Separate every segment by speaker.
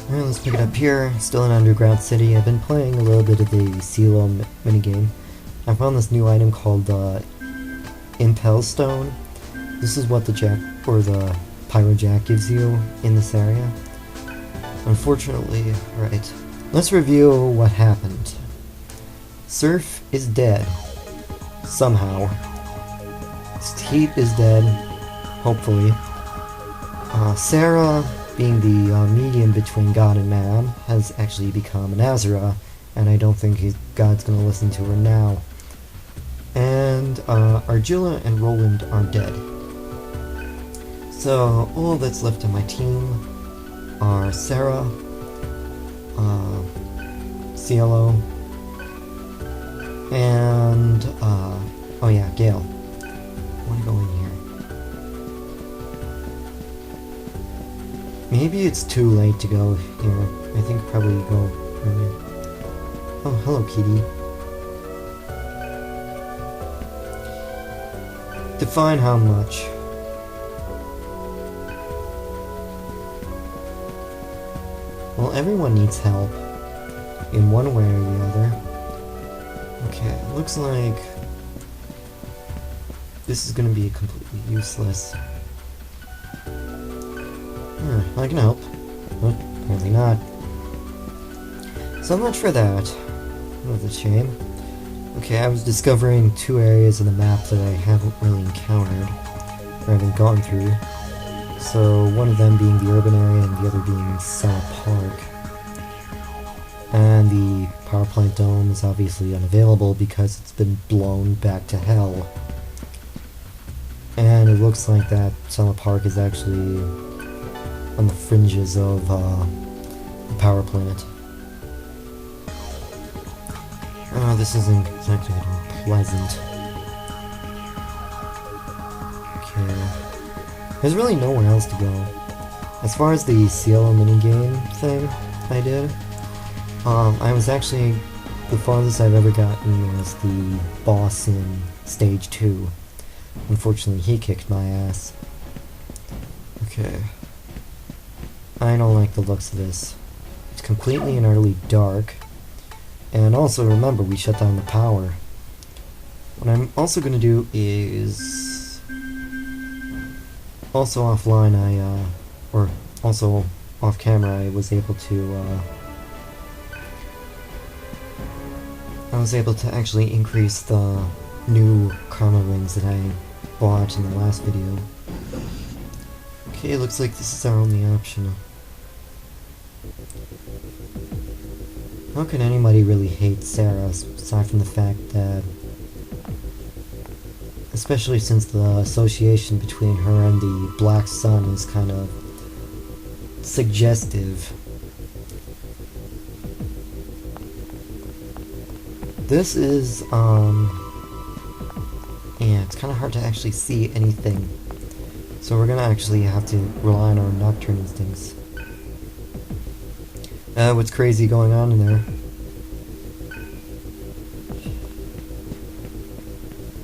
Speaker 1: Alright, let's pick it up here. Still in Underground City. I've been playing a little bit of the Cielo minigame. I found this new item called Impel Stone. This is what the Jack, or the Pyro Jack, gives you in this area. Unfortunately, right. Let's review what happened. Surf is dead. Somehow. Heat is dead. Hopefully. Sarah, being the medium between God and man, has actually become an Azura, and I don't think God's gonna listen to her now. And Argilla and Roland are dead. So all that's left of my team are Sarah, Cielo, and oh yeah, Gale. I wanna go in here. Maybe it's too late to go here. I think probably go. Oh, hello, Kitty. Define how much. Well, everyone needs help in one way or the other. Okay, looks like this is going to be completely useless. I can help. But apparently not. So much for that. That was a shame. Okay, I was discovering two areas of the map that I haven't really encountered, or haven't gone through. So one of them being the urban area and the other being Summer Park. And the power plant dome is obviously unavailable because it's been blown back to hell. And it looks like that Summer Park is actually on the fringes of the power plant. Oh, this isn't exactly pleasant. Okay. There's really nowhere else to go. As far as the Cielo minigame thing I did, I was actually, the farthest I've ever gotten was the boss in Stage 2. Unfortunately, he kicked my ass. Okay. I don't like the looks of this. It's completely and utterly dark. And also, remember, we shut down the power. What I'm also going to do is... Also offline, or also off camera, I was able to actually increase the new karma rings that I bought in the last video. Okay, looks like this is our only option. How can anybody really hate Sarah, aside from the fact that, especially since the association between her and the Black Sun is kind of suggestive. This is, yeah, it's kind of hard to actually see anything. So we're gonna actually have to rely on our nocturne instincts. What's crazy going on in there?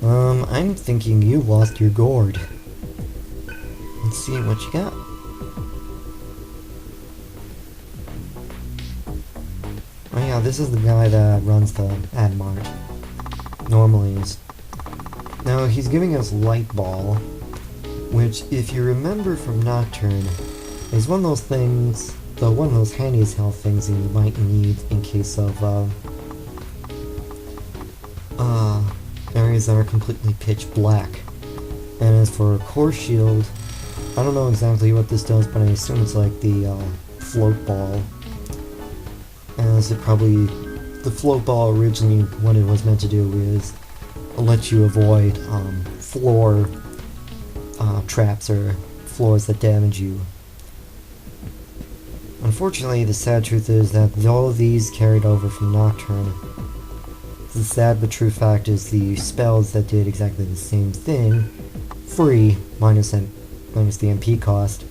Speaker 1: I'm thinking you lost your gourd. Let's see what you got. Oh yeah, this is the guy that runs the ad mart. Normally is. Now he's giving us Light Ball, which, if you remember from Nocturne, is one of those things, one of those handy as hell things that you might need in case of areas that are completely pitch black. And as for Core Shield, I don't know exactly what this does, but I assume it's like the float ball. As it probably, the float ball originally, what it was meant to do is let you avoid floor traps or floors that damage you. Unfortunately, the sad truth is that all of these carried over from Nocturne. The sad but true fact is the spells that did exactly the same thing, free, minus the MP cost,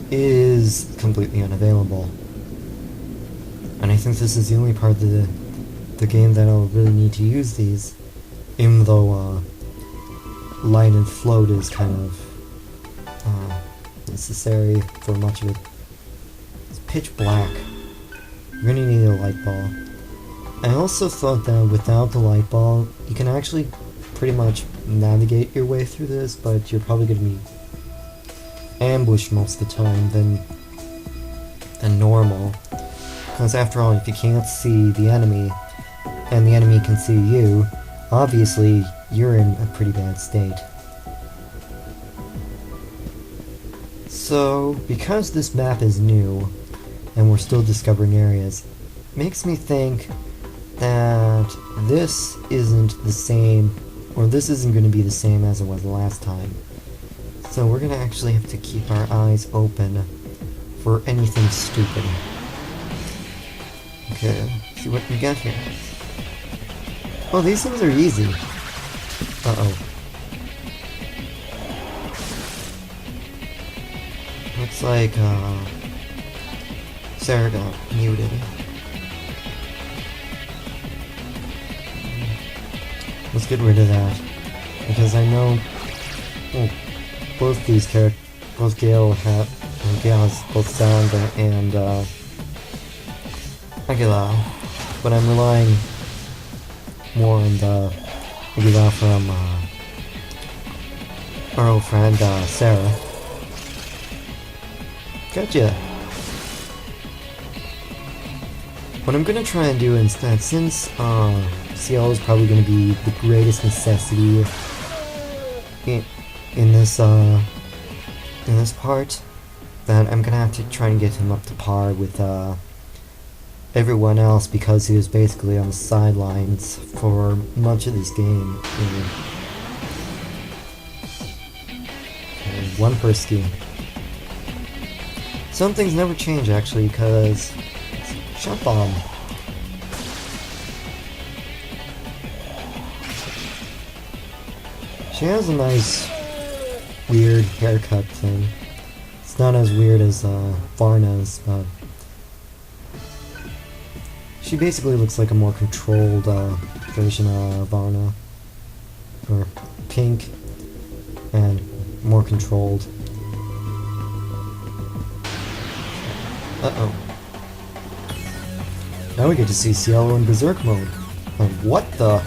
Speaker 1: is completely unavailable. And I think this is the only part of the game that I'll really need to use these, even though light and float is kind of necessary for much of it. This pitch black. You're gonna need a light ball. I also thought that without the light ball, you can actually pretty much navigate your way through this, but you're probably gonna be ambushed most of the time than normal. Because after all, if you can't see the enemy, and the enemy can see you, obviously you're in a pretty bad state. So, because this map is new, and we're still discovering areas, makes me think that this isn't the same, or this isn't going to be the same as it was last time. So we're going to actually have to keep our eyes open for anything stupid. Okay, see what we got here. Oh, these things are easy. Uh-oh. Looks like, Sarah got muted. Let's get rid of that. Because I know... Oh, both these characters... Both Gale has both Sound and, Aguilar. But I'm relying more on the Aguilar from, our old friend, Sarah. Gotcha! What I'm gonna try and do instead, since Cielo is probably gonna be the greatest necessity in this part, that I'm gonna have to try and get him up to par with everyone else, because he was basically on the sidelines for much of this game. Okay, one per ski. Some things never change actually, because shot bomb. She has a nice weird haircut thing. It's not as weird as Varna's, but she basically looks like a more controlled version of Varna, or pink and more controlled. Uh-oh. Now we get to see Cielo in Berserk mode. And what the?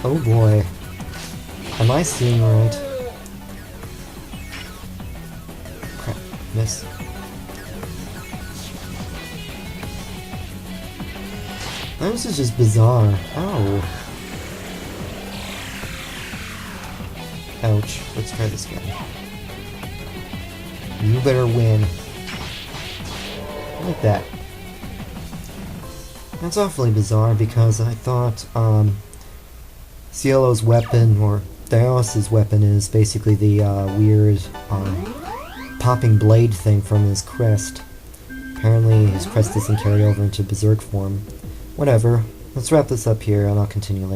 Speaker 1: Oh boy. Am I seeing right? Crap. Miss. This is just bizarre. Ow. Ouch. Let's try this again. You better win. Like that. That's awfully bizarre, because I thought Cielo's weapon, or Dios's weapon, is basically the weird popping blade thing from his crest. Apparently his crest doesn't carry over into Berserk form. Whatever. Let's wrap this up here and I'll continue later.